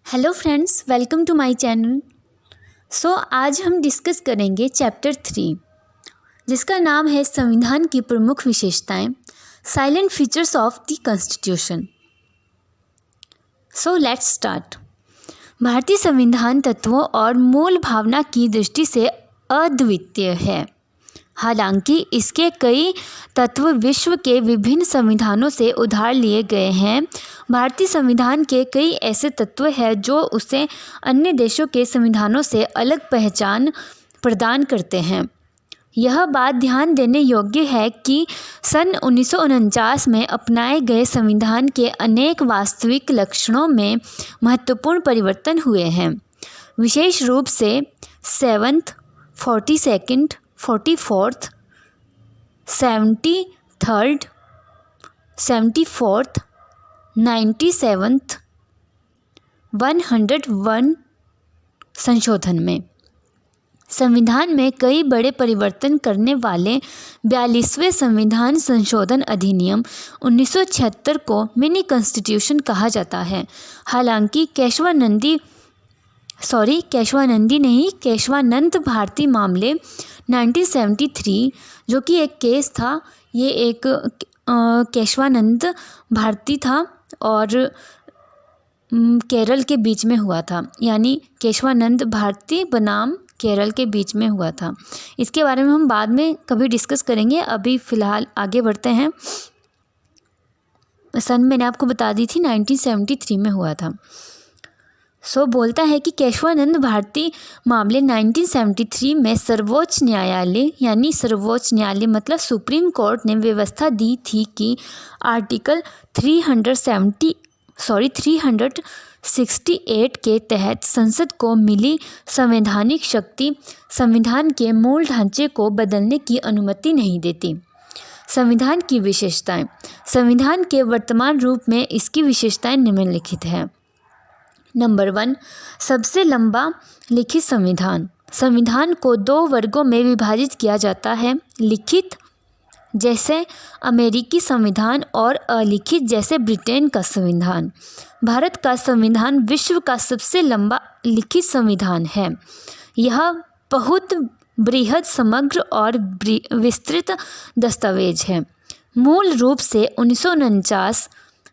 Hello friends, welcome to my channel. आज हम discuss करेंगे चैप्टर 3 जिसका नाम है संविधान की प्रमुख विशेषताएं, salient features of the constitution. Let's start. भारतीय संविधान तत्वों और मूल भावना की दृष्टि से अद्वितीय है। हालांकि इसके कई तत्व विश्व के विभिन्न संविधानों से उधार लिए गए हैं। भारतीय संविधान के कई ऐसे तत्व हैं जो उसे अन्य देशों के संविधानों से अलग पहचान प्रदान करते हैं। यह बात ध्यान देने योग्य है कि सन 1949 में अपनाए गए संविधान के अनेक वास्तविक लक्षणों में महत्वपूर्ण परिवर्तन हुए हैं। विशेष रूप से 7th, 42nd, 44th, 73rd, 74th, 97th, 101 संशोधन में। संविधान में कई बड़े परिवर्तन करने वाले 42वें संविधान संशोधन अधिनियम 1976 को मिनी कॉन्स्टिट्यूशन कहा जाता है। हालांकि केशवानंद भारती मामले 1973 जो कि एक केस था, ये एक केशवानंद भारती था और केरल के बीच में हुआ था, यानी केशवानंद भारती बनाम केरल के बीच में हुआ था। इसके बारे में हम बाद में कभी डिस्कस करेंगे। अभी फ़िलहाल आगे बढ़ते हैं। सन मैंने आपको बता दी थी 1973 में हुआ था। बोलता है कि केशवानंद भारती मामले 1973 में सर्वोच्च न्यायालय, यानी सर्वोच्च न्यायालय मतलब सुप्रीम कोर्ट ने व्यवस्था दी थी कि आर्टिकल 368 के तहत संसद को मिली संवैधानिक शक्ति संविधान के मूल ढांचे को बदलने की अनुमति नहीं देती। संविधान की विशेषताएं। संविधान के वर्तमान रूप में इसकी विशेषताएं निम्नलिखित हैं। नंबर 1, सबसे लंबा लिखित संविधान। संविधान को 2 वर्गों में विभाजित किया जाता है, लिखित जैसे अमेरिकी संविधान और अलिखित जैसे ब्रिटेन का संविधान। भारत का संविधान विश्व का सबसे लंबा लिखित संविधान है। यह बहुत बृहद, समग्र और विस्तृत दस्तावेज है। मूल रूप से 1949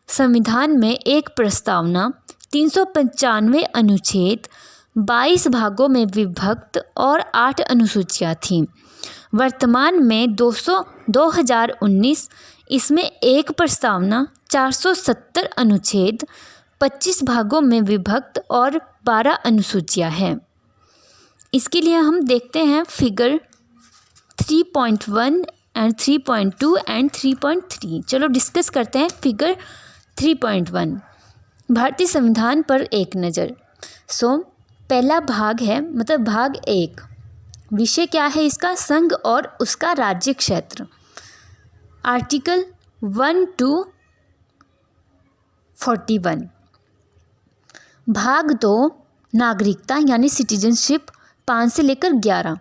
संविधान में एक प्रस्तावना, 395 अनुच्छेद, 22 भागों में विभक्त और 8 अनुसूचियाँ थीं। वर्तमान में 2019 इसमें एक प्रस्तावना, 470 अनुच्छेद, 25 भागों में विभक्त और 12 अनुसूचियाँ हैं। इसके लिए हम देखते हैं फिगर 3.1 एंड 3.2 एंड 3.3। चलो डिस्कस करते हैं फिगर 3.1। भारतीय संविधान पर एक नज़र। पहला भाग है, मतलब भाग 1। विषय क्या है इसका? संघ और उसका राज्य क्षेत्र। Article 1 to 41। भाग 2 नागरिकता यानी सिटीजनशिप, 5 से लेकर 11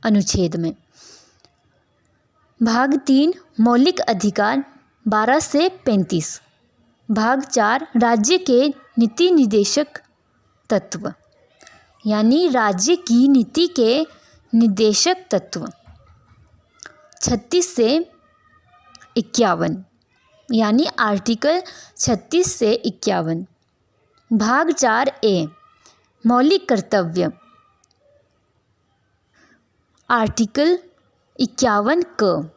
अनुच्छेद में। भाग 3 मौलिक अधिकार, 12 से 35। भाग 4 राज्य के नीति निर्देशक तत्व, यानी राज्य की नीति के निर्देशक तत्व, 36 से 51, यानी आर्टिकल 36 से 51। भाग 4A मौलिक कर्तव्य, आर्टिकल 51 क।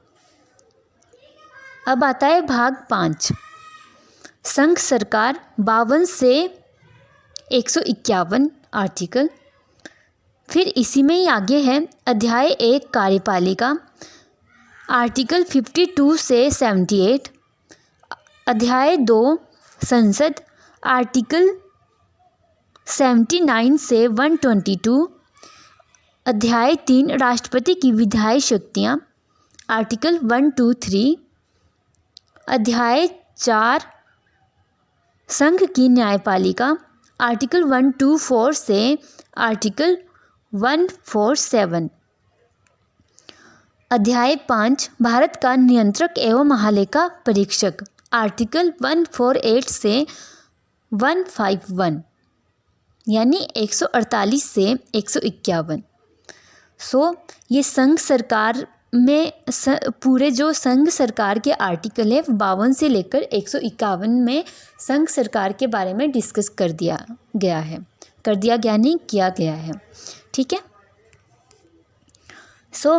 अब आता है भाग 5 संघ सरकार, 52 से 151 आर्टिकल। फिर इसी में ही आगे है अध्याय 1 कार्यपालिका, आर्टिकल 52 से 78। अध्याय 2 संसद, आर्टिकल 79 से 122। अध्याय 3 राष्ट्रपति की विधायी शक्तियाँ, आर्टिकल 123। अध्याय 4 संघ की न्यायपालिका, आर्टिकल 124 से आर्टिकल 147। अध्याय 5 भारत का नियंत्रक एवं महालेखा परीक्षक, आर्टिकल 148 से 151। यानी 148 से 151। ये संघ सरकार में पूरे जो संघ सरकार के आर्टिकल है 52 से लेकर 151 में संघ सरकार के बारे में डिस्कस कर दिया गया है, नहीं किया गया है। ठीक है।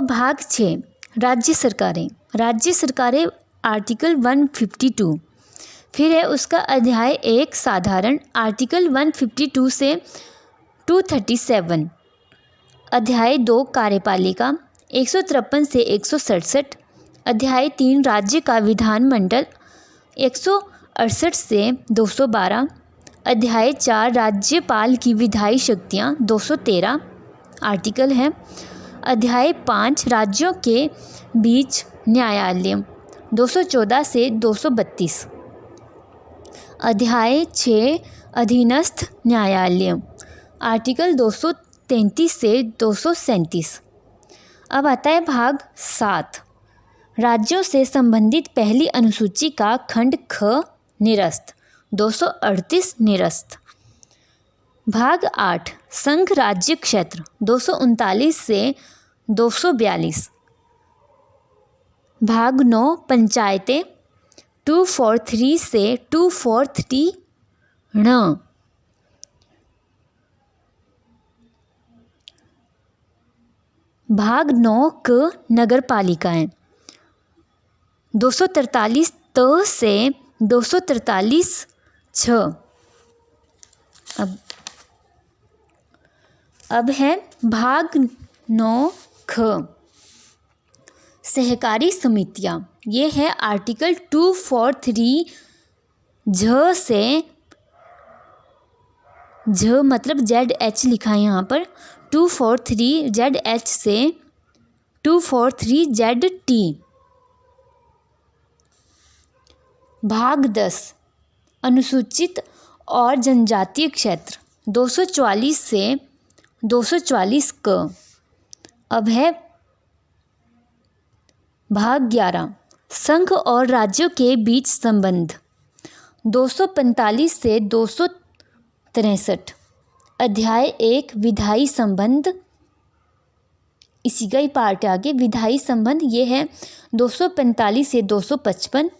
भाग 6 राज्य सरकारें आर्टिकल 152। फिर है उसका अध्याय 1 साधारण, आर्टिकल 152 से 237। अध्याय 2 कार्यपालिका 153 से 167। अध्याय 3 राज्य का विधानमंडल 168 से 212। अध्याय 4 राज्यपाल की विधायी शक्तियाँ 213 आर्टिकल है। अध्याय 5 राज्यों के बीच न्यायालय 214 से 232। अध्याय 6 अधीनस्थ न्यायालय आर्टिकल 233 से 237। अब आता है भाग 7 राज्यों से संबंधित पहली अनुसूची का खंड ख निरस्त 238 निरस्त। भाग 8 संघ राज्य क्षेत्र 239 से 242। भाग 9 पंचायतें 243 से 243 ण। भाग 9 क नगर पालिकाएं 243 त से 243 छ। अब है भाग 9 ख सहकारी समितियां। ये है आर्टिकल 243 झ से झ मतलब ZH लिखा है यहाँ पर 243 ZH से 243 ZT। भाग 10 अनुसूचित और जनजातीय क्षेत्र 244 से 244 क। अब है भाग 11 संघ और राज्यों के बीच संबंध 245 से 263। अध्याय 1 विधायी संबंध, इसी का ही पार्ट आगे विधायी संबंध ये है 245 से 255।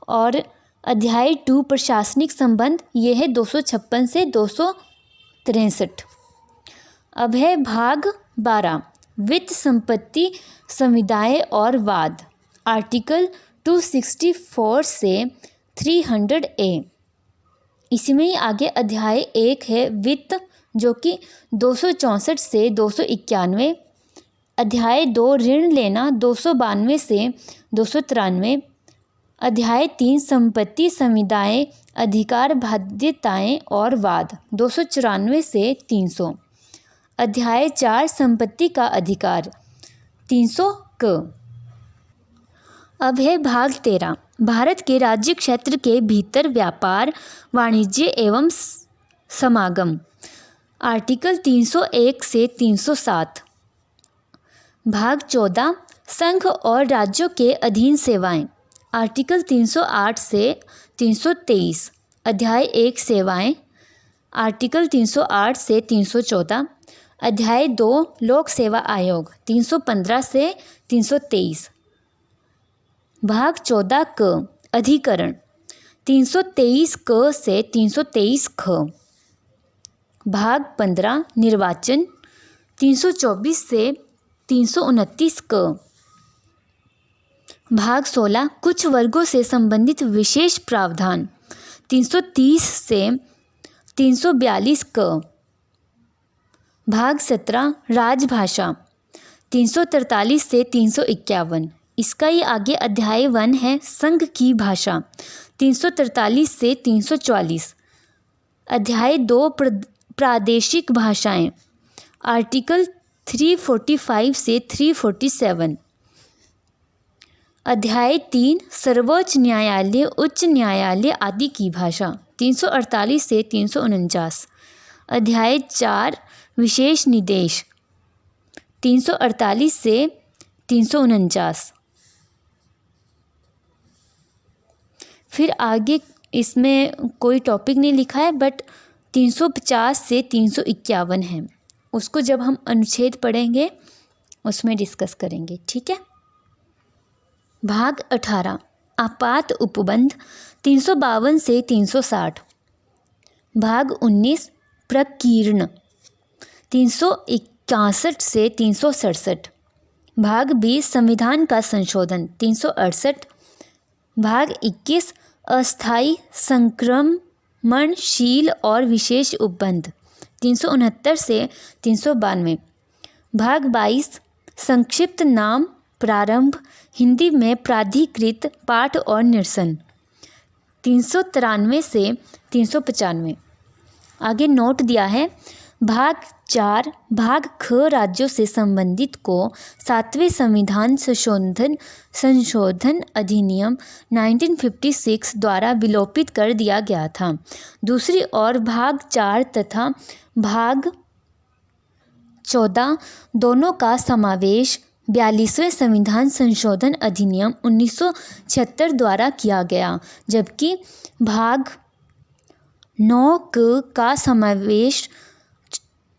और अध्याय 2 प्रशासनिक संबंध ये है 256 से 263। अब है भाग 12 वित्त संपत्ति समुदाय और वाद आर्टिकल 264 से 300 ए। इसी में ही आगे अध्याय 1 है वित्त जो कि 264 से 291। अध्याय 2 ऋण लेना 292 से 293। अध्याय 3 संपत्ति समुदाय अधिकार बाध्यताएं और वाद 294 से 300। अध्याय 4 संपत्ति का अधिकार 300 क। अब है भाग 13 भारत के राज्य क्षेत्र के भीतर व्यापार वाणिज्य एवं समागम आर्टिकल 301 से 307। भाग 14 संघ और राज्यों के अधीन सेवाएं आर्टिकल 308 से 323। अध्याय 1 सेवाएं आर्टिकल 308 से 314। अध्याय 2 लोक सेवा आयोग 315 से 323। भाग 14 क अधिकरण 323 क से 323 ख। भाग 15 निर्वाचन 324 से 329 क। भाग 16 कुछ वर्गों से संबंधित विशेष प्रावधान 330 से 342 क। भाग 17 राजभाषा 343 से 351। इसका ही आगे अध्याय 1 है संघ की भाषा 343 से 344। अध्याय 2 प्रादेशिक भाषाएं आर्टिकल 345 से 347। अध्याय 3 सर्वोच्च न्यायालय उच्च न्यायालय आदि की भाषा 348 से 349। अध्याय 4 विशेष निर्देश 348 से 349। फिर आगे इसमें कोई टॉपिक नहीं लिखा है बट 350 से 351 है। उसको जब हम अनुच्छेद पढ़ेंगे उसमें डिस्कस करेंगे, ठीक है। भाग 18 आपात उपबंध 352 से 360। भाग 19 प्रकीर्ण 361 से 367। भाग 20 संविधान का संशोधन 368। भाग 21 अस्थायी संक्रमणशील और विशेष उपबंध 369 से 392। भाग 22 संक्षिप्त नाम प्रारंभ हिंदी में प्राधिकृत पाठ और निरसन 393 से 395। आगे नोट दिया है। भाग 4 भाग ख राज्यों से संबंधित को 7वें संविधान संशोधन अधिनियम 1956 द्वारा विलोपित कर दिया गया था। दूसरी ओर भाग 4 तथा भाग 14 दोनों का समावेश 42वें संविधान संशोधन अधिनियम 1976 द्वारा किया गया, जबकि भाग 9 का समावेश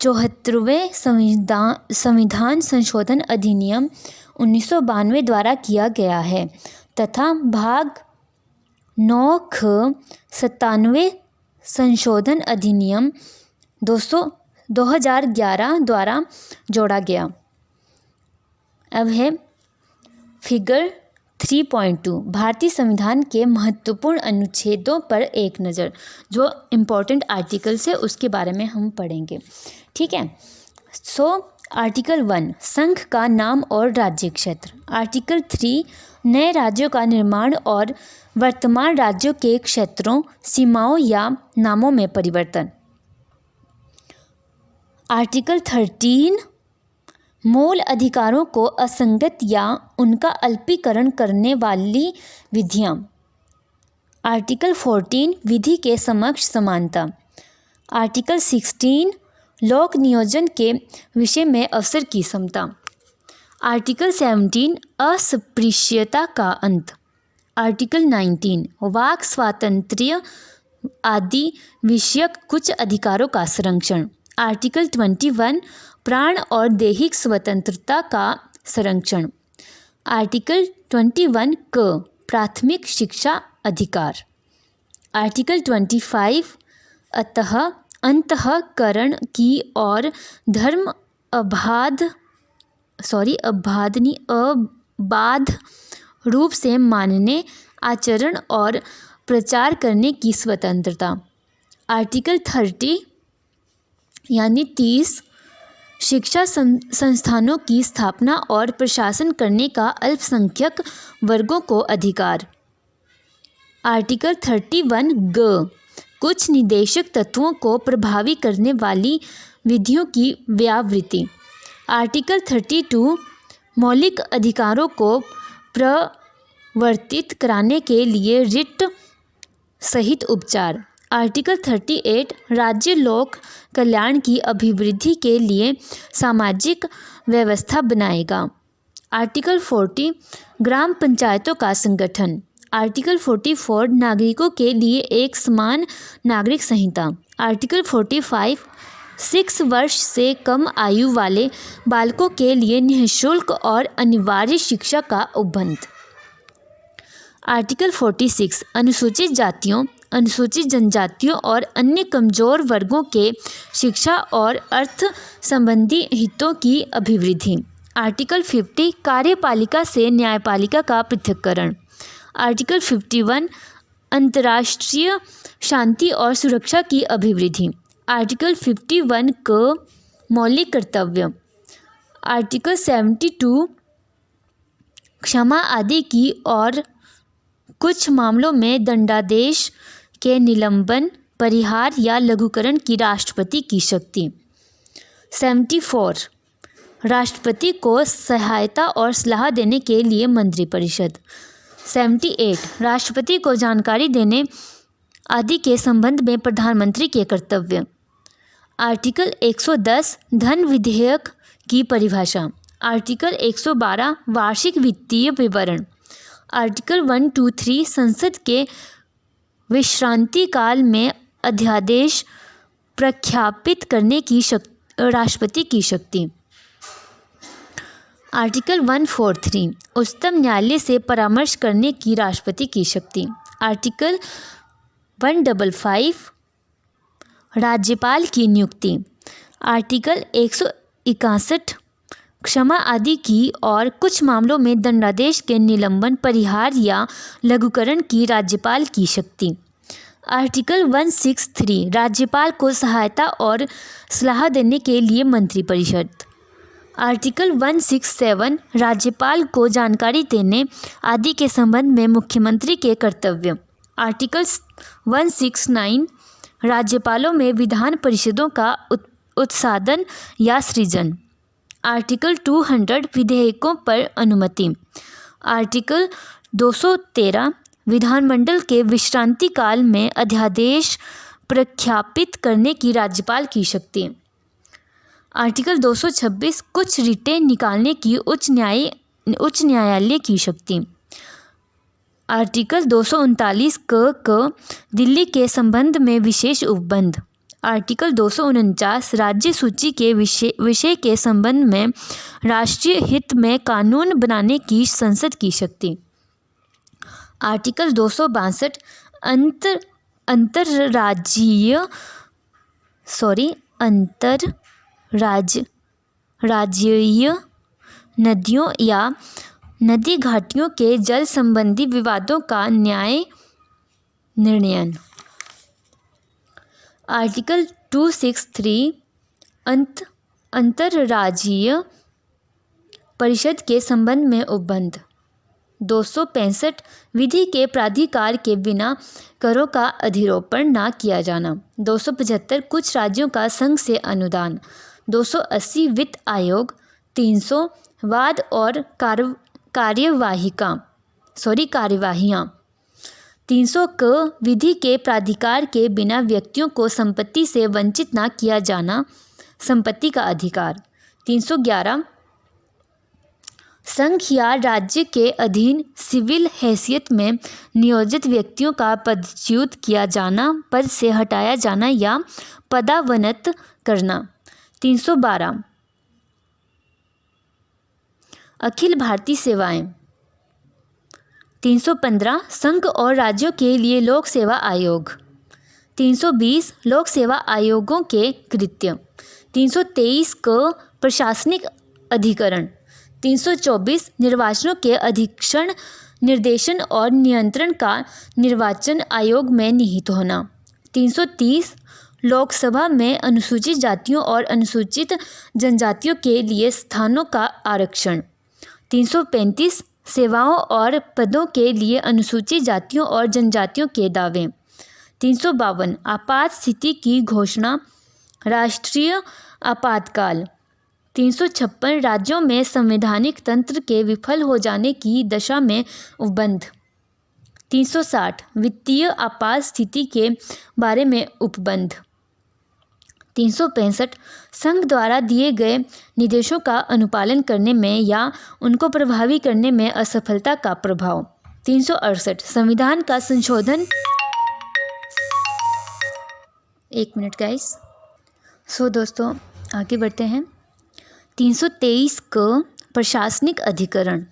74वें संविधान संशोधन अधिनियम 1992 द्वारा किया गया है तथा भाग 9 ख 97वें संशोधन अधिनियम 2011 द्वारा जोड़ा गया। अब है फिगर 3.2 भारतीय संविधान के महत्वपूर्ण अनुच्छेदों पर एक नज़र। जो इम्पोर्टेंट आर्टिकल्स है उसके बारे में हम पढ़ेंगे, ठीक है। आर्टिकल 1 संघ का नाम और राज्य क्षेत्र। आर्टिकल 3 नए राज्यों का निर्माण और वर्तमान राज्यों के क्षेत्रों सीमाओं या नामों में परिवर्तन। आर्टिकल 13 मूल अधिकारों को असंगत या उनका अल्पीकरण करने वाली विधियां। आर्टिकल 14 विधि के समक्ष समानता। आर्टिकल 16 लोक नियोजन के विषय में अवसर की समता। आर्टिकल 17 अस्पृश्यता का अंत। आर्टिकल 19 वाक स्वातंत्र्य आदि विषयक कुछ अधिकारों का संरक्षण। आर्टिकल 21 प्राण और दैहिक स्वतंत्रता का संरक्षण। आर्टिकल 21 क प्राथमिक शिक्षा अधिकार। आर्टिकल 25 अंतःकरण की और धर्म अबाध रूप से मानने आचरण और प्रचार करने की स्वतंत्रता। आर्टिकल 30 शिक्षा संस्थानों की स्थापना और प्रशासन करने का अल्पसंख्यक वर्गों को अधिकार। आर्टिकल 31 ग कुछ निदेशक तत्वों को प्रभावी करने वाली विधियों की व्यावृत्ति। आर्टिकल 32 मौलिक अधिकारों को प्रवर्तित कराने के लिए रिट सहित उपचार। आर्टिकल 38 राज्य लोक कल्याण की अभिवृद्धि के लिए सामाजिक व्यवस्था बनाएगा। आर्टिकल 40 ग्राम पंचायतों का संगठन। आर्टिकल 44 नागरिकों के लिए एक समान नागरिक संहिता। आर्टिकल 45 6 वर्ष से कम आयु वाले बालकों के लिए निःशुल्क और अनिवार्य शिक्षा का उपबंध। आर्टिकल 46 अनुसूचित जातियों, अनुसूचित जनजातियों और अन्य कमजोर वर्गों के शिक्षा और अर्थ संबंधी हितों की अभिवृद्धि। आर्टिकल 50 कार्यपालिका से न्यायपालिका का पृथक्करण। आर्टिकल 51 अंतर्राष्ट्रीय शांति और सुरक्षा की अभिवृद्धि। आर्टिकल 51 क मौलिक कर्तव्य। आर्टिकल 72 क्षमा आदि की और कुछ मामलों में दंडादेश के निलंबन, परिहार या लघुकरण की राष्ट्रपति की शक्ति। 74 राष्ट्रपति को सहायता और सलाह देने के लिए मंत्रिपरिषद। 78 राष्ट्रपति को जानकारी देने आदि के संबंध में प्रधानमंत्री के कर्तव्य। आर्टिकल 110 धन विधेयक की परिभाषा। आर्टिकल 112 वार्षिक वित्तीय विवरण। आर्टिकल 123 संसद के विश्रांति काल में अध्यादेश प्रख्यापित करने की राष्ट्रपति की शक्ति। आर्टिकल 143 उच्चतम न्यायालय से परामर्श करने की राष्ट्रपति की शक्ति। आर्टिकल 155 राज्यपाल की नियुक्ति। आर्टिकल 161 क्षमा आदि की और कुछ मामलों में दंडादेश के निलंबन, परिहार या लघुकरण की राज्यपाल की शक्ति। आर्टिकल 163 राज्यपाल को सहायता और सलाह देने के लिए मंत्रिपरिषद। आर्टिकल 167 राज्यपाल को जानकारी देने आदि के संबंध में मुख्यमंत्री के कर्तव्य। आर्टिकल 169 राज्यपालों में विधान परिषदों का उत्साधन या सृजन। आर्टिकल 200 विधेयकों पर अनुमति। आर्टिकल 213 विधानमंडल के विश्रांति काल में अध्यादेश प्रख्यापित करने की राज्यपाल की शक्ति। आर्टिकल 226 कुछ रिटें निकालने की उच्च न्यायालय की शक्ति। आर्टिकल 239 क दिल्ली के संबंध में विशेष उपबंध। आर्टिकल 249 राज्य सूची के विषय के संबंध में राष्ट्रीय हित में कानून बनाने की संसद की शक्ति। आर्टिकल 262 राज्यीय नदियों या नदी घाटियों के जल संबंधी विवादों का न्याय निर्णयन। आर्टिकल 263 अंतर्राज्यीय परिषद के संबंध में उपबंध। 265 विधि के प्राधिकार के बिना करों का अधिरोपण न किया जाना। 275 कुछ राज्यों का संघ से अनुदान। 280 वित्त आयोग। 300 वाद और कार्यवाहियाँ। 300 क विधि के प्राधिकार के बिना व्यक्तियों को संपत्ति से वंचित न किया जाना, संपत्ति का अधिकार। 311 संघ या राज्य के अधीन सिविल हैसियत में नियोजित व्यक्तियों का पदच्युत किया जाना, पद से हटाया जाना या पदावनत करना। 312 अखिल भारतीय सेवाएं। 315 संघ और राज्यों के लिए लोक सेवा आयोग। 320 लोक सेवा आयोगों के कृत्य। 323 क प्रशासनिक अधिकरण। 324 निर्वाचनों के अधीक्षण, निर्देशन और नियंत्रण का निर्वाचन आयोग में निहित होना। 330 लोकसभा में अनुसूचित जातियों और अनुसूचित जनजातियों के लिए स्थानों का आरक्षण। 335 सेवाओं और पदों के लिए अनुसूचित जातियों और जनजातियों के दावे। 352 आपात स्थिति की घोषणा, राष्ट्रीय आपातकाल। 356 राज्यों में संवैधानिक तंत्र के विफल हो जाने की दशा में उपबंध। 360 वित्तीय आपात स्थिति के बारे में उपबंध। 365 संघ द्वारा दिए गए निर्देशों का अनुपालन करने में या उनको प्रभावी करने में असफलता का प्रभाव। 368 संविधान का संशोधन। एक मिनट गाइस। दोस्तों आगे बढ़ते हैं। 323 क प्रशासनिक अधिकरण।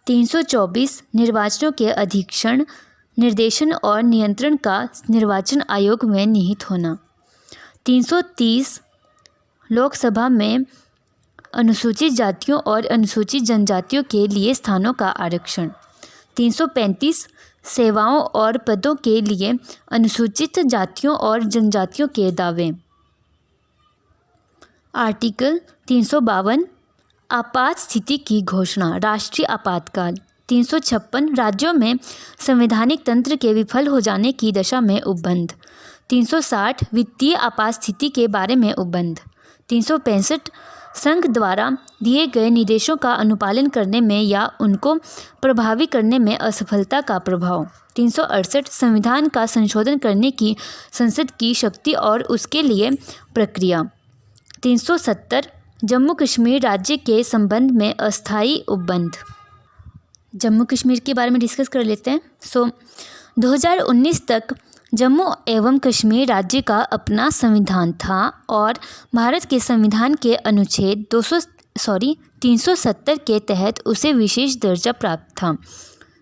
324 निर्वाचनों के अधीक्षण, निर्देशन और नियंत्रण का निर्वाचन आयोग में निहित होना। 330 लोकसभा में अनुसूचित जातियों और अनुसूचित जनजातियों के लिए स्थानों का आरक्षण। 335 सेवाओं और पदों के लिए अनुसूचित जातियों और जनजातियों के दावे। आर्टिकल 352 आपात स्थिति की घोषणा, राष्ट्रीय आपातकाल। 356 राज्यों में संवैधानिक तंत्र के विफल हो जाने की दशा में उपबंध। 360 वित्तीय आपात स्थिति के बारे में उपबंध। 365 संघ द्वारा दिए गए निर्देशों का अनुपालन करने में या उनको प्रभावी करने में असफलता का प्रभाव। 368 संविधान का संशोधन करने की संसद की शक्ति और उसके लिए प्रक्रिया। 370 जम्मू कश्मीर राज्य के संबंध में अस्थायी उपबंध। जम्मू कश्मीर के बारे में डिस्कस कर लेते हैं। 2019 तक जम्मू एवं कश्मीर राज्य का अपना संविधान था और भारत के संविधान के अनुच्छेद 370 के तहत उसे विशेष दर्जा प्राप्त था।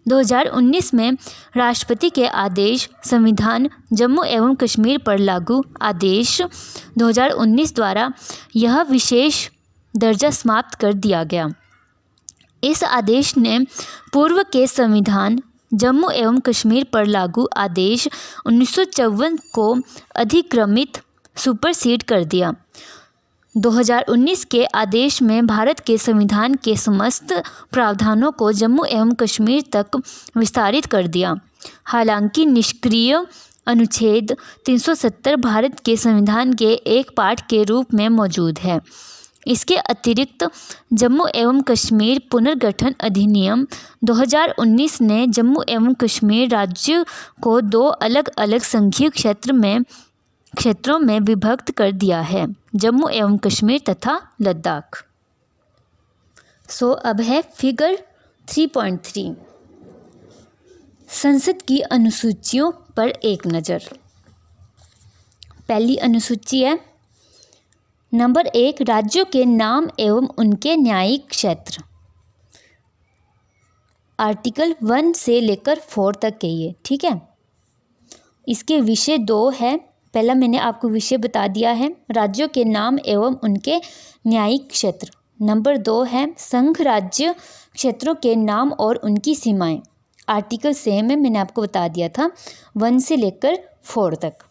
2019 में राष्ट्रपति के आदेश संविधान जम्मू एवं कश्मीर पर लागू आदेश 2019 द्वारा यह विशेष दर्जा समाप्त कर दिया गया। इस आदेश ने पूर्व के संविधान जम्मू एवं कश्मीर पर लागू आदेश 1954 को अधिक्रमित सुपरसीड कर दिया। 2019 के आदेश में भारत के संविधान के समस्त प्रावधानों को जम्मू एवं कश्मीर तक विस्तारित कर दिया। हालांकि निष्क्रिय अनुच्छेद 370 भारत के संविधान के एक पार्ट के रूप में मौजूद है। इसके अतिरिक्त जम्मू एवं कश्मीर पुनर्गठन अधिनियम 2019 ने जम्मू एवं कश्मीर राज्य को 2 अलग अलग संघीय क्षेत्रों में विभक्त कर दिया है, जम्मू एवं कश्मीर तथा लद्दाख। अब है फिगर 3.3 संसद की अनुसूचियों पर एक नज़र। पहली अनुसूची है नंबर 1 राज्यों के नाम एवं उनके न्यायिक क्षेत्र। आर्टिकल 1 से लेकर 4 तक के ये, ठीक है। इसके विषय 2 है। पहला मैंने आपको विषय बता दिया है, राज्यों के नाम एवं उनके न्यायिक क्षेत्र। नंबर 2 है संघ राज्य क्षेत्रों के नाम और उनकी सीमाएं। आर्टिकल सेम है, मैंने आपको बता दिया था 1 से लेकर 4 तक।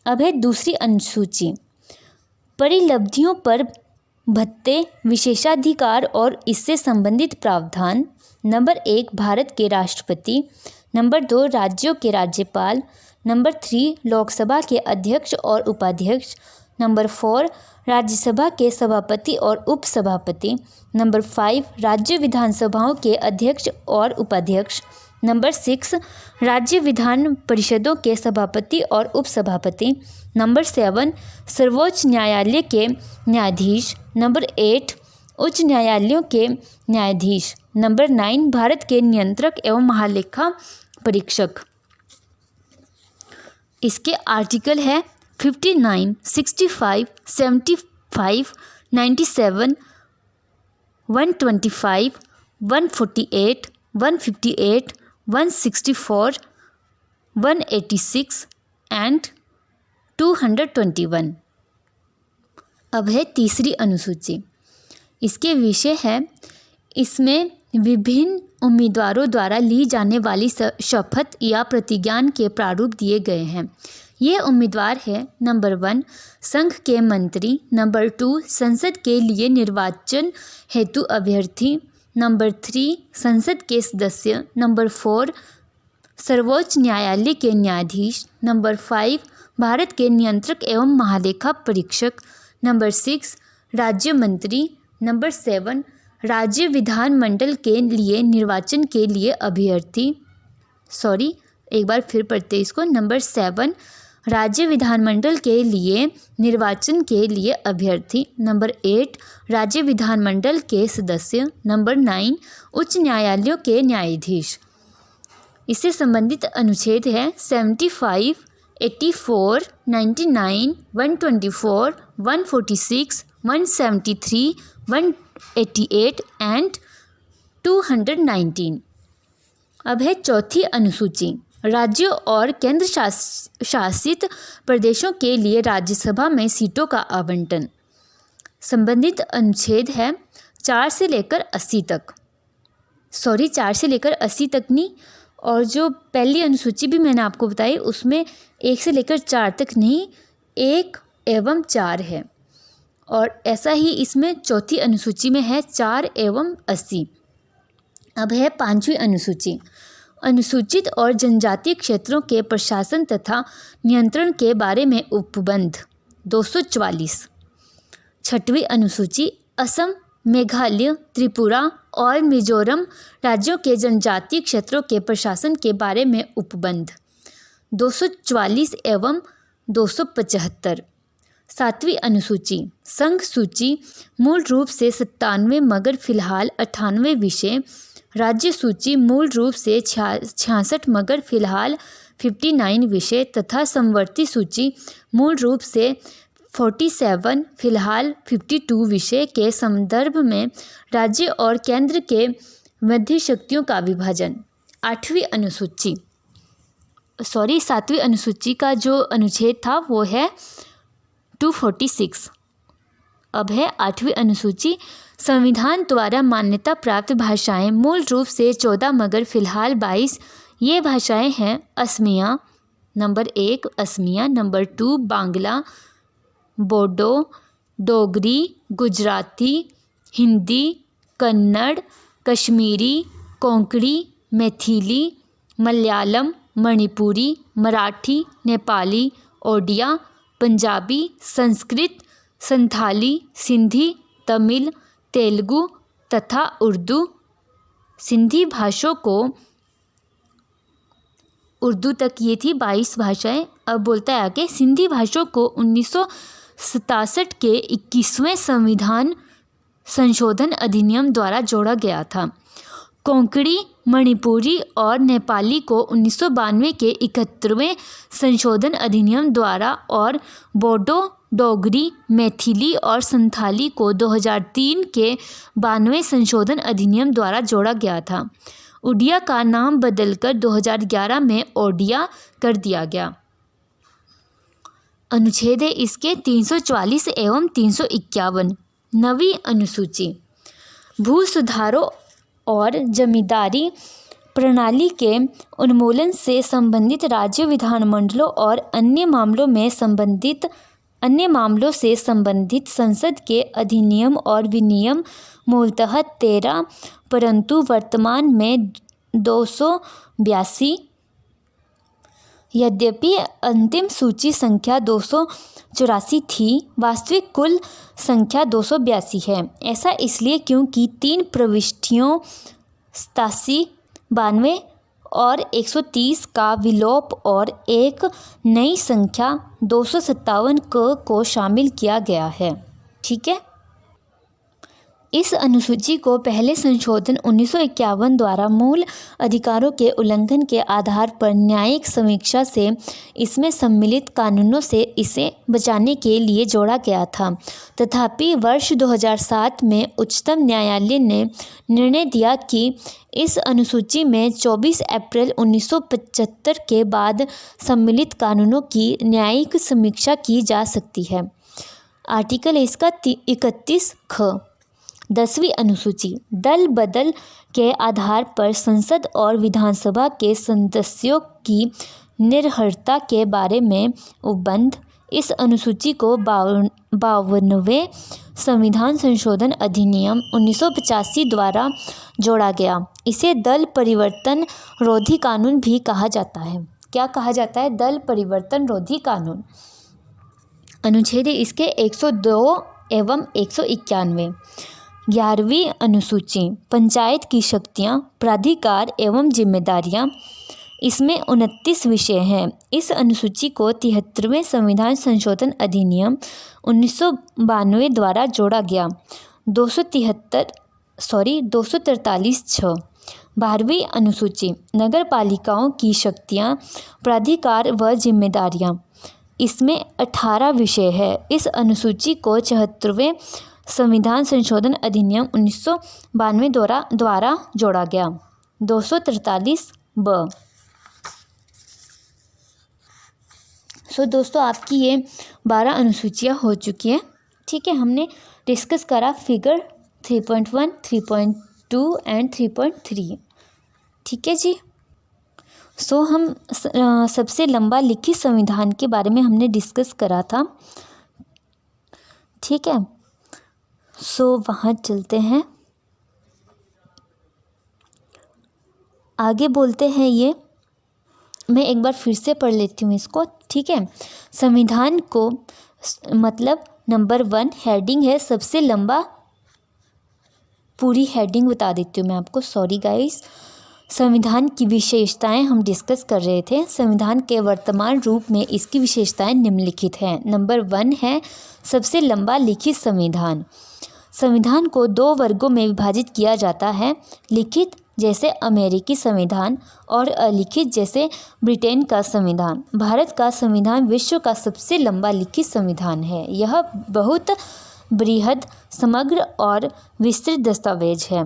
अब है दूसरी अनुसूची परिलब्धियों पर भत्ते, विशेषाधिकार और इससे संबंधित प्रावधान। नंबर 1 भारत के राष्ट्रपति। नंबर 2 राज्यों के राज्यपाल। नंबर 3 लोकसभा के अध्यक्ष और उपाध्यक्ष। नंबर 4 राज्यसभा के सभापति और उपसभापति। नंबर 5 राज्य विधानसभाओं के अध्यक्ष और उपाध्यक्ष। नंबर 6 राज्य विधान परिषदों के सभापति और उपसभापति। नंबर 7 सर्वोच्च न्यायालय के न्यायाधीश। नंबर 8 उच्च न्यायालयों के न्यायाधीश। नंबर 9 भारत के नियंत्रक एवं महालेखा परीक्षक। इसके आर्टिकल है 59, 65, 75, 97, 125, 148, 158, 164, 186 एंड 221। अब है तीसरी अनुसूची। इसके विषय है इसमें विभिन्न उम्मीदवारों द्वारा ली जाने वाली शपथ या प्रतिज्ञान के प्रारूप दिए गए हैं। ये उम्मीदवार है नंबर 1 संघ के मंत्री। नंबर 2 संसद के लिए निर्वाचन हेतु अभ्यर्थी। नंबर 3 संसद के सदस्य। नंबर 4 सर्वोच्च न्यायालय के न्यायाधीश। नंबर 5 भारत के नियंत्रक एवं महालेखा परीक्षक। नंबर 6 राज्य मंत्री। नंबर 7 राज्य विधानमंडल के लिए निर्वाचन के लिए अभ्यर्थी। एक बार फिर पढ़ते इसको। नंबर 7 राज्य विधानमंडल के लिए निर्वाचन के लिए अभ्यर्थी। नंबर 8 राज्य विधानमंडल के सदस्य। नंबर 9 उच्च न्यायालयों के न्यायाधीश। इससे संबंधित अनुच्छेद है 75, 84, 99, 124, 146, 173, 188 एंड 219। अब है चौथी अनुसूची राज्यों और केंद्र शासित प्रदेशों के लिए राज्यसभा में सीटों का आवंटन। संबंधित अनुच्छेद है 4 से लेकर 80 तक। 4 से लेकर 80 तक नहीं, और जो पहली अनुसूची भी मैंने आपको बताई उसमें 1 से लेकर 4 तक नहीं, 1 एवं 4 है। और ऐसा ही इसमें चौथी अनुसूची में है 4 एवं 80। अब है 5वीं अनुसूची अनुसूचित और जनजातीय क्षेत्रों के प्रशासन तथा नियंत्रण के बारे में उपबंध 244। 6वीं अनुसूची असम, मेघालय, त्रिपुरा और मिजोरम राज्यों के जनजातीय क्षेत्रों के प्रशासन के बारे में उपबंध 244 एवं 275। 7वीं अनुसूची संघ सूची मूल रूप से 97 मगर फिलहाल 98 विषय। राज्य सूची मूल रूप से 66 मगर फिलहाल 59 विषय तथा समवर्ती सूची मूल रूप से 47 फिलहाल 52 विषय के संदर्भ में राज्य और केंद्र के मध्य शक्तियों का विभाजन। 7वीं अनुसूची का जो अनुच्छेद था वो है 246। अब है 8वीं अनुसूची। संविधान द्वारा मान्यता प्राप्त भाषाएं मूल रूप से 14 मगर फिलहाल 22 ये भाषाएं हैं। असमिया नंबर 1, असमिया नंबर 2, बांग्ला, बोडो, डोगरी, गुजराती, हिंदी, कन्नड़, कश्मीरी, कोंकणी, मैथिली, मलयालम, मणिपुरी, मराठी, नेपाली, ओडिया, पंजाबी, संस्कृत, संथाली, सिंधी, तमिल, तेलुगु तथा उर्दू। सिंधी भाषाओं को उर्दू तक ये थी 22 भाषाएं। अब बोलता है आगे, सिंधी भाषाओं को 1967 के 21वें संविधान संशोधन अधिनियम द्वारा जोड़ा गया था। कोंकणी, मणिपुरी और नेपाली को 1992 के 71वें संशोधन अधिनियम द्वारा और बोडो, डोगरी, मैथिली और संथाली को 2003 के 92वें संशोधन अधिनियम द्वारा जोड़ा गया था। उड़िया का नाम बदलकर 2011 में ओडिया कर दिया गया। अनुच्छेद है इसके 344 एवं 351। 9वीं अनुसूची भू सुधारों और जमींदारी प्रणाली के उन्मूलन से संबंधित राज्य विधानमंडलों और अन्य मामलों से संबंधित संसद के अधिनियम और विनियम मूलतः 13 परंतु वर्तमान में 282। यद्यपि अंतिम सूची संख्या 284 थी, वास्तविक कुल संख्या 282 है। ऐसा इसलिए क्योंकि 3 प्रविष्टियों 87, 92 और 130 का विलोप और एक नई संख्या 257 को शामिल किया गया है। ठीक है। इस अनुसूची को पहले संशोधन 1951 द्वारा मूल अधिकारों के उल्लंघन के आधार पर न्यायिक समीक्षा से इसमें सम्मिलित कानूनों से इसे बचाने के लिए जोड़ा गया था। तथापि वर्ष 2007 में उच्चतम न्यायालय ने निर्णय दिया कि इस अनुसूची में 24 अप्रैल 1975 के बाद सम्मिलित कानूनों की न्यायिक समीक्षा की जा सकती है। आर्टिकल इसका 31 ख। 10वीं अनुसूची दल बदल के आधार पर संसद और विधानसभा के सदस्यों की निर्भरता के बारे में उपबंध। इस अनुसूची को 52वें संविधान संशोधन अधिनियम 1985 द्वारा जोड़ा गया। इसे दल परिवर्तन रोधी कानून भी कहा जाता है। क्या कहा जाता है? दल परिवर्तन रोधी कानून। अनुच्छेद इसके 102 एवं 191। 11वीं अनुसूची पंचायत की शक्तियाँ, प्राधिकार एवं जिम्मेदारियाँ। इसमें 29 विषय हैं। इस अनुसूची को 73वें संविधान संशोधन अधिनियम 1992 द्वारा जोड़ा गया। 243 6। 12वीं अनुसूची नगर पालिकाओं की शक्तियाँ, प्राधिकार व जिम्मेदारियाँ। इसमें 18 विषय है। इस अनुसूची को 74वें संविधान संशोधन अधिनियम 1992 द्वारा जोड़ा गया। 243 ब। दोस्तों आपकी ये 12 अनुसूचियाँ हो चुकी हैं। ठीक है, हमने डिस्कस करा फिगर 3.1, 3.2 एंड 3.3। ठीक है जी। हम सबसे लंबा लिखित संविधान के बारे में हमने डिस्कस करा था। ठीक है, वहाँ चलते हैं। आगे बोलते हैं ये, मैं एक बार फिर से पढ़ लेती हूँ इसको। ठीक है, संविधान को मतलब नंबर 1 हेडिंग है सबसे लंबा। पूरी हेडिंग बता देती हूँ मैं आपको, सॉरी गाइस। संविधान की विशेषताएं हम डिस्कस कर रहे थे। संविधान के वर्तमान रूप में इसकी विशेषताएं निम्नलिखित हैं। नंबर 1 है सबसे लंबा लिखित संविधान। संविधान को 2 वर्गों में विभाजित किया जाता है, लिखित जैसे अमेरिकी संविधान और अलिखित जैसे ब्रिटेन का संविधान। भारत का संविधान विश्व का सबसे लंबा लिखित संविधान है। यह बहुत बृहद, समग्र और विस्तृत दस्तावेज है।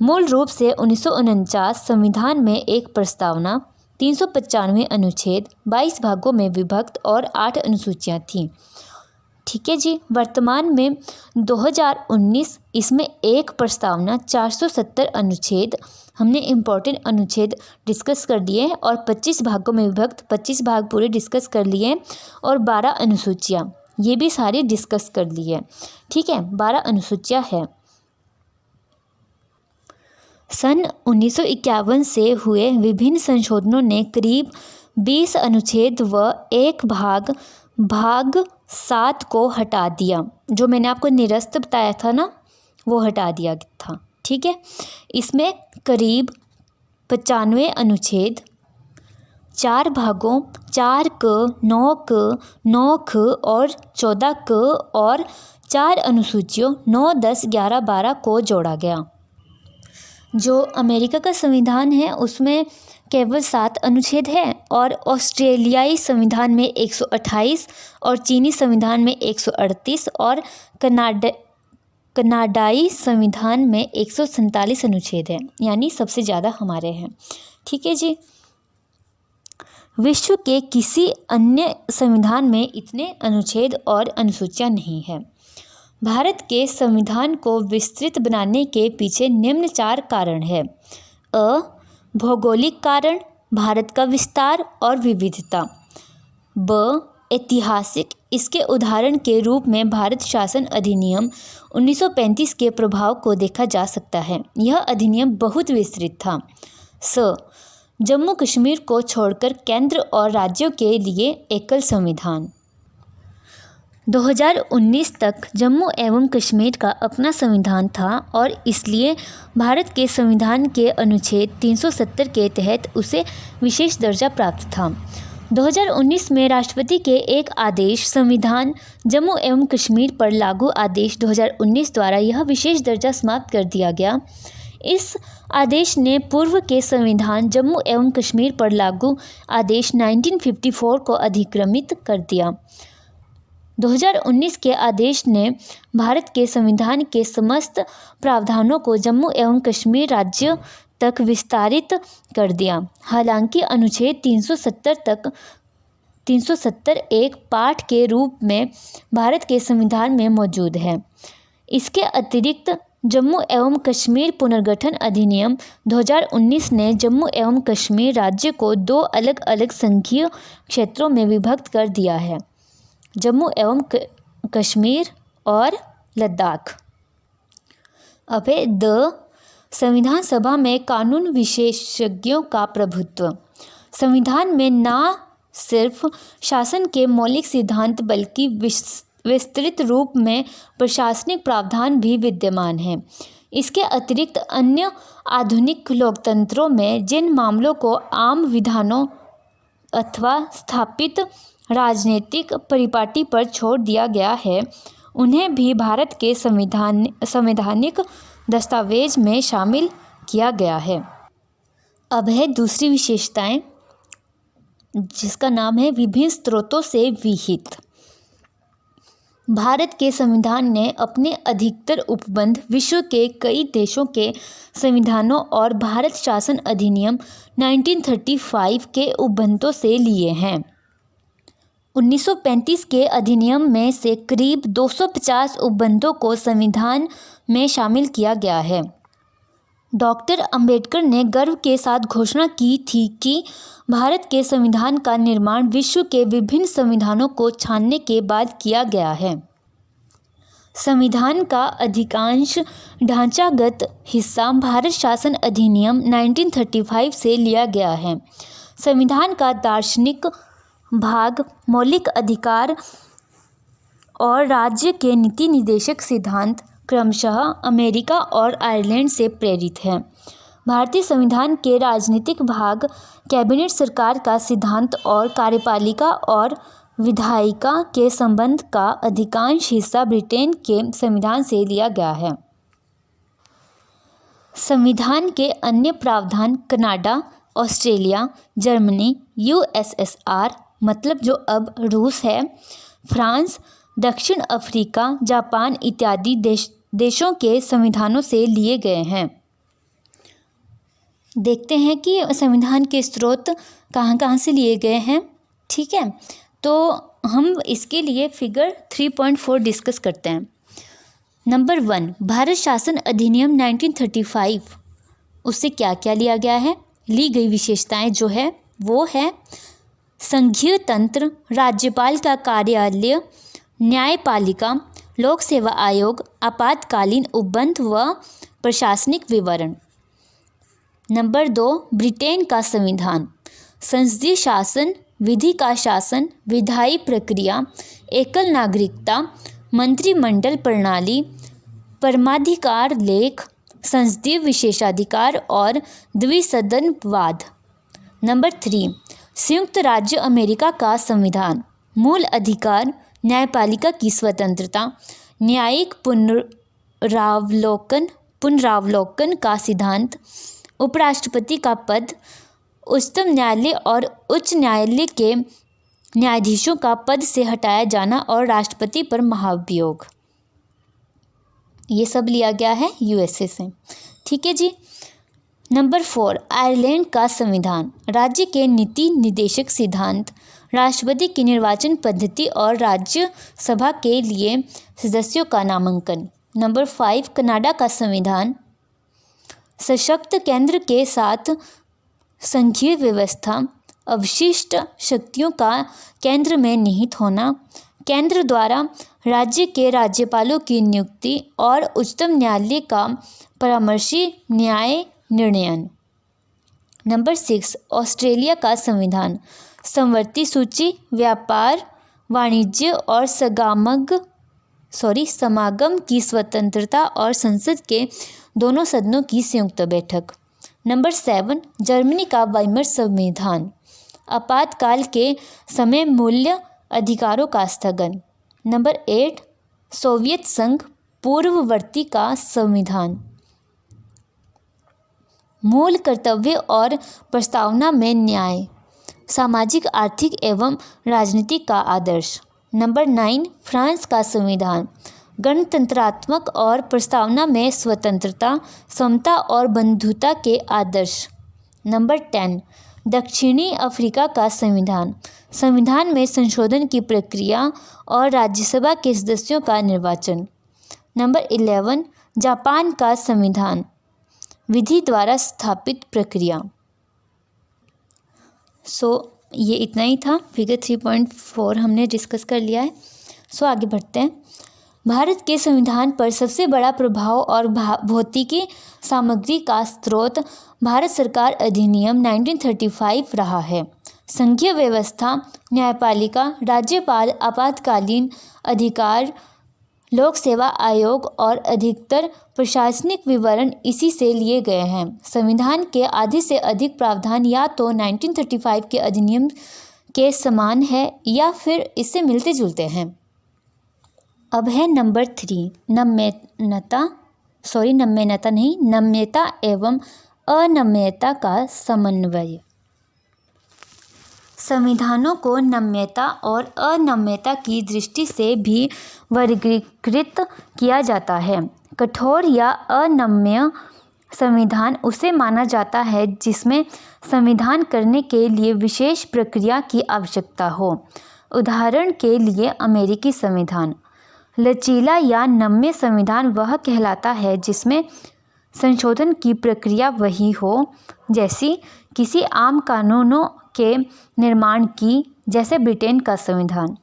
मूल रूप से 1949 संविधान में एक प्रस्तावना, 395 अनुच्छेद, 22 भागों में विभक्त और 8 अनुसूचियाँ थीं। ठीक है जी। वर्तमान में 2019 इसमें एक प्रस्तावना, 470 अनुच्छेद, हमने इम्पोर्टेंट अनुच्छेद डिस्कस कर दिए हैं और 25 भागों में विभक्त 25 भाग पूरे डिस्कस कर लिए हैं और 12 अनुसूचियाँ ये भी सारी डिस्कस कर ली है। ठीक है, 12 अनुसूचियाँ है। सन 1951 से हुए विभिन्न संशोधनों ने करीब 20 अनुच्छेद व एक भाग 7 को हटा दिया। जो मैंने आपको निरस्त बताया था ना, वो हटा दिया था। ठीक है, इसमें करीब 95 अनुच्छेद 4 भागों 4 क, 9 क, 9 ख और 14 क और 4 अनुसूचियों 9, 10, 11, 12 को जोड़ा गया। जो अमेरिका का संविधान है उसमें केवल 7 अनुच्छेद हैं और ऑस्ट्रेलियाई संविधान में 128 और चीनी संविधान में 138 और कनाडाई संविधान में 147 अनुच्छेद हैं, यानी सबसे ज़्यादा हमारे हैं। ठीक है जी। विश्व के किसी अन्य संविधान में इतने अनुच्छेद और अनुसूचियाँ नहीं हैं। भारत के संविधान को विस्तृत बनाने के पीछे निम्न 4 कारण हैं। भौगोलिक कारण, भारत का विस्तार और विविधता। ऐतिहासिक, इसके उदाहरण के रूप में भारत शासन अधिनियम 1935 के प्रभाव को देखा जा सकता है। यह अधिनियम बहुत विस्तृत था। जम्मू कश्मीर को छोड़कर केंद्र और राज्यों के लिए एकल संविधान। 2019 तक जम्मू एवं कश्मीर का अपना संविधान था और इसलिए भारत के संविधान के अनुच्छेद 370 के तहत उसे विशेष दर्जा प्राप्त था। 2019 में राष्ट्रपति के एक आदेश संविधान जम्मू एवं कश्मीर पर लागू आदेश 2019 द्वारा यह विशेष दर्जा समाप्त कर दिया गया। इस आदेश ने पूर्व के संविधान जम्मू एवं कश्मीर पर लागू आदेश 1954 को अधिक्रमित कर दिया। 2019 के आदेश ने भारत के संविधान के समस्त प्रावधानों को जम्मू एवं कश्मीर राज्य तक विस्तारित कर दिया। हालांकि अनुच्छेद 370 एक पाठ के रूप में भारत के संविधान में मौजूद है। इसके अतिरिक्त जम्मू एवं कश्मीर पुनर्गठन अधिनियम 2019 ने जम्मू एवं कश्मीर राज्य को 2 अलग अलग संघीय क्षेत्रों में विभक्त कर दिया है, जम्मू एवं कश्मीर और लद्दाख। अब है संविधान सभा में कानून विशेषज्ञों का प्रभुत्व। संविधान में न सिर्फ शासन के मौलिक सिद्धांत बल्कि विस्तृत रूप में प्रशासनिक प्रावधान भी विद्यमान हैं। इसके अतिरिक्त अन्य आधुनिक लोकतंत्रों में जिन मामलों को आम विधानों अथवा स्थापित राजनीतिक परिपाटी पर छोड़ दिया गया है, उन्हें भी भारत के संवैधानिक दस्तावेज में शामिल किया गया है। अब है दूसरी विशेषताएं, जिसका नाम है विभिन्न स्रोतों से विहित। भारत के संविधान ने अपने अधिकतर उपबंध विश्व के कई देशों के संविधानों और भारत शासन अधिनियम 1935 के उपबंधों से लिए हैं। 1935 के अधिनियम में से करीब 250 उपबंधों को संविधान में शामिल किया गया है। डॉक्टर अंबेडकर ने गर्व के साथ घोषणा की थी कि भारत के संविधान का निर्माण विश्व के विभिन्न संविधानों को छानने के बाद किया गया है। संविधान का अधिकांश ढांचागत हिस्सा भारत शासन अधिनियम 1935 से लिया गया है। संविधान का दार्शनिक भाग मौलिक अधिकार और राज्य के नीति निर्देशक सिद्धांत क्रमशः अमेरिका और आयरलैंड से प्रेरित है। भारतीय संविधान के राजनीतिक भाग कैबिनेट सरकार का सिद्धांत और कार्यपालिका और विधायिका के संबंध का अधिकांश हिस्सा ब्रिटेन के संविधान से लिया गया है। संविधान के अन्य प्रावधान कनाडा, ऑस्ट्रेलिया, जर्मनी, यूएसएसआर मतलब जो अब रूस है, फ्रांस, दक्षिण अफ्रीका, जापान इत्यादि देशों के संविधानों से लिए गए हैं। देखते हैं कि संविधान के स्रोत कहाँ कहाँ से लिए गए हैं। ठीक है, तो हम इसके लिए फिगर 3.4 डिस्कस करते हैं। नंबर 1, भारत शासन अधिनियम 1935, उससे क्या क्या लिया गया है? ली गई विशेषताएं जो है वो है संघीय तंत्र, राज्यपाल का कार्यालय, न्यायपालिका, लोक सेवा आयोग, आपातकालीन उपबंध व प्रशासनिक विवरण। नंबर 2, ब्रिटेन का संविधान, संसदीय शासन, विधि का शासन, विधायी प्रक्रिया, एकल नागरिकता, मंत्रिमंडल प्रणाली, परमाधिकार लेख, संसदीय विशेषाधिकार और द्विसदनवाद। नंबर 3, संयुक्त राज्य अमेरिका का संविधान, मूल अधिकार, न्यायपालिका की स्वतंत्रता, न्यायिक पुनरावलोकन का सिद्धांत, उपराष्ट्रपति का पद, उच्चतम न्यायालय और उच्च न्यायालय के न्यायाधीशों का पद से हटाया जाना और राष्ट्रपति पर महाभियोग। ये सब लिया गया है यूएसए से। ठीक है जी। नंबर 4, आयरलैंड का संविधान, राज्य के नीति निर्देशक सिद्धांत, राष्ट्रपति की निर्वाचन पद्धति और राज्यसभा के लिए सदस्यों का नामांकन। नंबर 5, कनाडा का संविधान, सशक्त केंद्र के साथ संघीय व्यवस्था, अवशिष्ट शक्तियों का केंद्र में निहित होना, केंद्र द्वारा राज्य के राज्यपालों की नियुक्ति और उच्चतम न्यायालय का परामर्शी न्याय निर्णयन। नंबर 6, ऑस्ट्रेलिया का संविधान, समवर्ती सूची, व्यापार, वाणिज्य और समागम की स्वतंत्रता और संसद के दोनों सदनों की संयुक्त बैठक। नंबर 7, जर्मनी का वाइमर संविधान, आपातकाल के समय मूल्य अधिकारों का स्थगन। नंबर 8, सोवियत संघ पूर्ववर्ती का संविधान, मूल कर्तव्य और प्रस्तावना में न्याय, सामाजिक, आर्थिक एवं राजनीतिक का आदर्श। नंबर 9, फ्रांस का संविधान, गणतंत्रात्मक और प्रस्तावना में स्वतंत्रता, समता और बंधुता के आदर्श। नंबर 10, दक्षिणी अफ्रीका का संविधान, संविधान में संशोधन की प्रक्रिया और राज्यसभा के सदस्यों का निर्वाचन। नंबर 11, जापान का संविधान, विधि द्वारा स्थापित प्रक्रिया। ये इतना ही था। फिगर 3.4 हमने डिस्कस कर लिया है। आगे बढ़ते हैं। भारत के संविधान पर सबसे बड़ा प्रभाव और भौतिकी सामग्री का स्रोत भारत सरकार अधिनियम 1935 रहा है। संघीय व्यवस्था, न्यायपालिका, राज्यपाल, आपातकालीन अधिकार, लोक सेवा आयोग और अधिकतर प्रशासनिक विवरण इसी से लिए गए हैं। संविधान के आधे से अधिक प्रावधान या तो 1935 के अधिनियम के समान है या फिर इससे मिलते जुलते हैं। अब है नंबर 3, नम्यता एवं अनम्यता का समन्वय। संविधानों को नम्यता और अनम्यता की दृष्टि से भी वर्गीकृत किया जाता है। कठोर या अनम्य संविधान उसे माना जाता है जिसमें संविधान करने के लिए विशेष प्रक्रिया की आवश्यकता हो। उदाहरण के लिए अमेरिकी संविधान। लचीला या नम्य संविधान वह कहलाता है जिसमें संशोधन की प्रक्रिया वही हो जैसी किसी आम कानूनों के निर्माण की, जैसे ब्रिटेन का संविधान।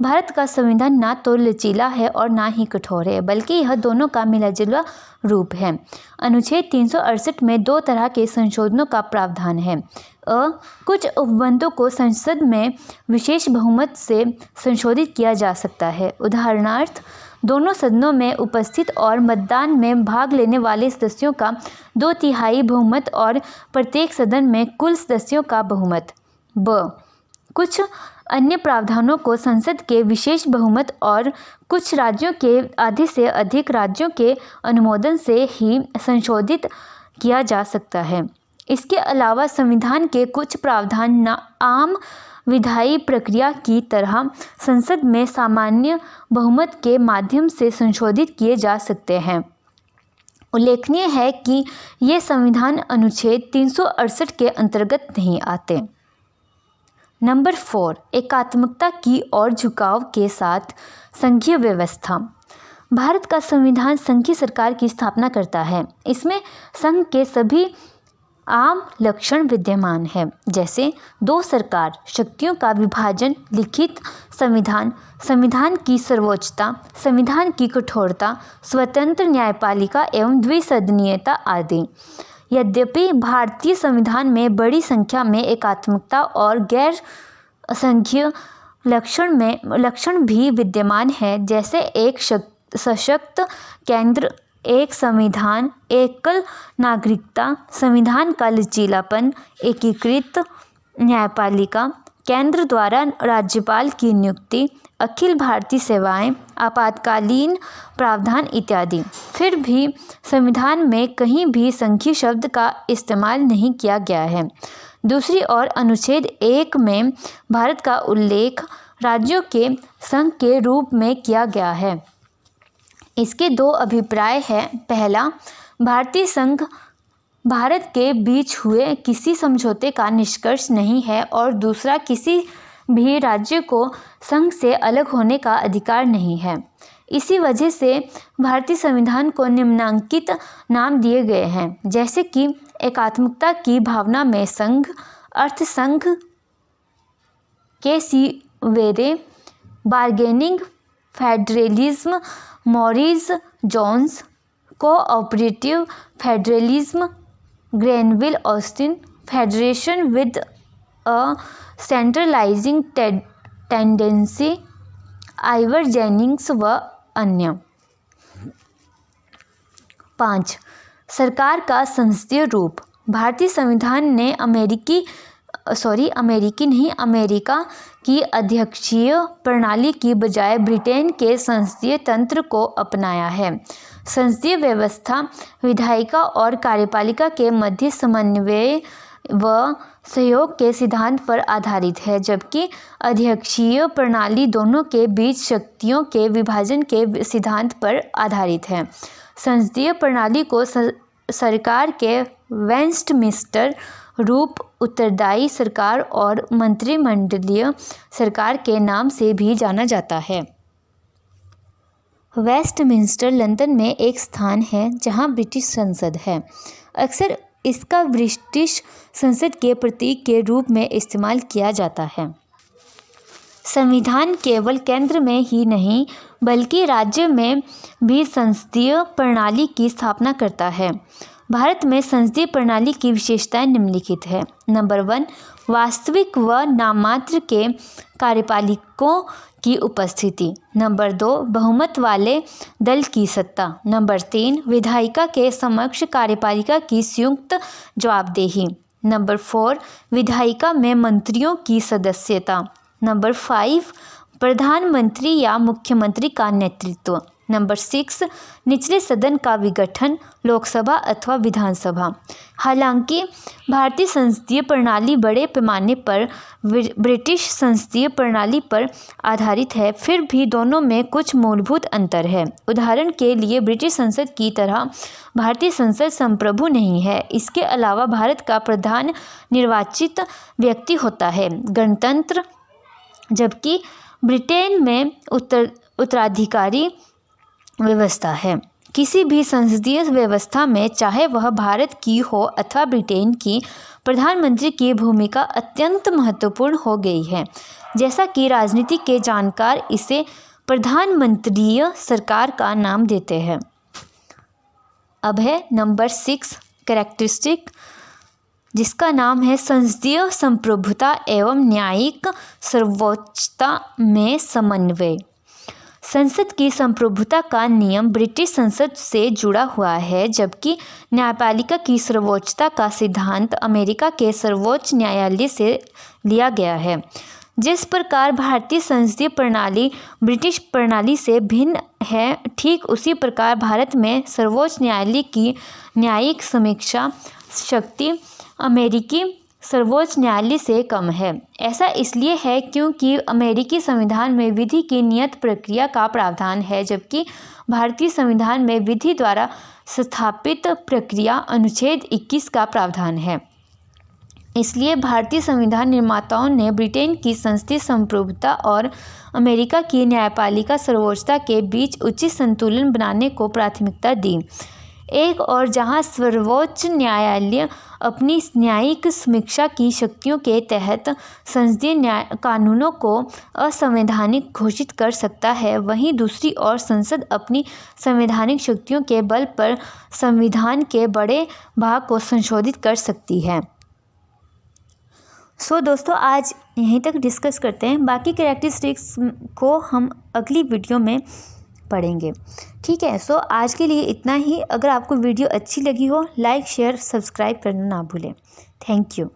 भारत का संविधान ना तो लचीला है और ना ही कठोर है, बल्कि यह दोनों का मिला-जुला रूप है। अनुच्छेद 368 में 2 तरह के संशोधनों का प्रावधान है। कुछ उपबंधों को संसद में विशेष बहुमत से संशोधित किया जा सकता है। उदाहरणार्थ, दोनों सदनों में उपस्थित और मतदान में भाग लेने वाले सदस्यों का 2/3 बहुमत और प्रत्येक सदन में कुल सदस्यों का बहुमत। कुछ अन्य प्रावधानों को संसद के विशेष बहुमत और कुछ राज्यों के आधे से अधिक राज्यों के अनुमोदन से ही संशोधित किया जा सकता है। इसके अलावा संविधान के कुछ प्रावधान आम विधायी प्रक्रिया की तरह संसद में सामान्य बहुमत के माध्यम से संशोधित किए जा सकते हैं। उल्लेखनीय है कि ये संविधान अनुच्छेद 368 के अंतर्गत नहीं आते। नंबर 4, एकात्मकता की ओर झुकाव के साथ संघीय व्यवस्था। भारत का संविधान संघीय सरकार की स्थापना करता है। इसमें संघ के सभी आम लक्षण विद्यमान है, जैसे दो सरकार शक्तियों का विभाजन, लिखित संविधान, संविधान की सर्वोच्चता, संविधान की कठोरता, स्वतंत्र न्यायपालिका एवं द्विसदनीयता आदि। यद्यपि भारतीय संविधान में बड़ी संख्या में एकात्मकता और गैर संघीय लक्षण भी विद्यमान है, जैसे एक सशक्त केंद्र, एक संविधान, एकल नागरिकता, संविधान का लचीलापन, एकीकृत न्यायपालिका, केंद्र द्वारा राज्यपाल की नियुक्ति, अखिल भारतीय सेवाएं, आपातकालीन प्रावधान इत्यादि। फिर भी संविधान में कहीं भी संघीय शब्द का इस्तेमाल नहीं किया गया है। दूसरी ओर अनुच्छेद 1 में भारत का उल्लेख राज्यों के संघ के रूप में किया गया है। इसके दो अभिप्राय हैं। पहला, भारतीय संघ भारत के बीच हुए किसी समझौते का निष्कर्ष नहीं है, और दूसरा, किसी भी राज्य को संघ से अलग होने का अधिकार नहीं है। इसी वजह से भारतीय संविधान को निम्नांकित नाम दिए गए हैं, जैसे कि एकात्मकता की भावना में संघ, अर्थ संघ K C Wheare, bargaining federalism, Morris Jones, cooperative federalism, Granville Austin, federation with a centralising tendency, Ivor Jennings व अन्य। 5, सरकार का संसदीय रूप। भारतीय संविधान ने अमेरिका की अध्यक्षीय प्रणाली की बजाय ब्रिटेन के संसदीय तंत्र को अपनाया है। संसदीय व्यवस्था विधायिका और कार्यपालिका के मध्य समन्वय व सहयोग के सिद्धांत पर आधारित है, जबकि अध्यक्षीय प्रणाली दोनों के बीच शक्तियों के विभाजन के सिद्धांत पर आधारित है। संसदीय प्रणाली को सरकार के वेस्टमिंस्टर रूप, उत्तरदायी सरकार और मंत्रिमंडलीय सरकार के नाम से भी जाना जाता है। वेस्टमिंस्टर लंदन में एक स्थान है जहां ब्रिटिश संसद है। अक्सर इसका ब्रिटिश संसद के प्रतीक के रूप में इस्तेमाल किया जाता है। संविधान केवल केंद्र में ही नहीं बल्कि राज्य में भी संसदीय प्रणाली की स्थापना करता है। भारत में संसदीय प्रणाली की विशेषताएं निम्नलिखित है। नंबर 1, वास्तविक व नाममात्र के कार्यपालिकों की उपस्थिति। नंबर 2, बहुमत वाले दल की सत्ता। नंबर 3, विधायिका के समक्ष कार्यपालिका की संयुक्त जवाबदेही। नंबर 4, विधायिका में मंत्रियों की सदस्यता। नंबर 5, प्रधानमंत्री या मुख्यमंत्री का नेतृत्व। नंबर 6, निचले सदन का विघटन, लोकसभा अथवा विधानसभा। हालांकि भारतीय संसदीय प्रणाली बड़े पैमाने पर ब्रिटिश संसदीय प्रणाली पर आधारित है, फिर भी दोनों में कुछ मूलभूत अंतर है। उदाहरण के लिए ब्रिटिश संसद की तरह भारतीय संसद संप्रभु नहीं है। इसके अलावा भारत का प्रधान निर्वाचित व्यक्ति होता है, गणतंत्र, जबकि ब्रिटेन में उत्तराधिकारी व्यवस्था है। किसी भी संसदीय व्यवस्था में, चाहे वह भारत की हो अथवा ब्रिटेन की, प्रधानमंत्री की भूमिका अत्यंत महत्वपूर्ण हो गई है। जैसा कि राजनीति के जानकार इसे प्रधानमंत्रीय सरकार का नाम देते हैं। अब है नंबर 6 कैरेक्टरिस्टिक, जिसका नाम है संसदीय संप्रभुता एवं न्यायिक सर्वोच्चता में समन्वय। संसद की संप्रभुता का नियम ब्रिटिश संसद से जुड़ा हुआ है, जबकि न्यायपालिका की सर्वोच्चता का सिद्धांत अमेरिका के सर्वोच्च न्यायालय से लिया गया है। जिस प्रकार भारतीय संसदीय प्रणाली ब्रिटिश प्रणाली से भिन्न है, ठीक उसी प्रकार भारत में सर्वोच्च न्यायालय की न्यायिक समीक्षा शक्ति अमेरिकी सर्वोच्च न्यायालय से कम है। ऐसा इसलिए है क्योंकि अमेरिकी संविधान में विधि की नियत प्रक्रिया का प्रावधान है, जबकि भारतीय संविधान में विधि द्वारा स्थापित प्रक्रिया अनुच्छेद 21 का प्रावधान है। इसलिए भारतीय संविधान निर्माताओं ने ब्रिटेन की संसदीय संप्रभुता और अमेरिका की न्यायपालिका सर्वोच्चता के बीच उचित संतुलन बनाने को प्राथमिकता दी। एक और जहां सर्वोच्च न्यायालय अपनी न्यायिक समीक्षा की शक्तियों के तहत संसदीय न्याय कानूनों को असंवैधानिक घोषित कर सकता है, वहीं दूसरी ओर संसद अपनी संवैधानिक शक्तियों के बल पर संविधान के बड़े भाग को संशोधित कर सकती है। दोस्तों, आज यहीं तक डिस्कस करते हैं। बाकी कैरेक्टरिस्टिक्स को हम अगली वीडियो में पढ़ेंगे। ठीक है। आज के लिए इतना ही। अगर आपको वीडियो अच्छी लगी हो, लाइक शेयर सब्सक्राइब करना ना भूलें। Thank you.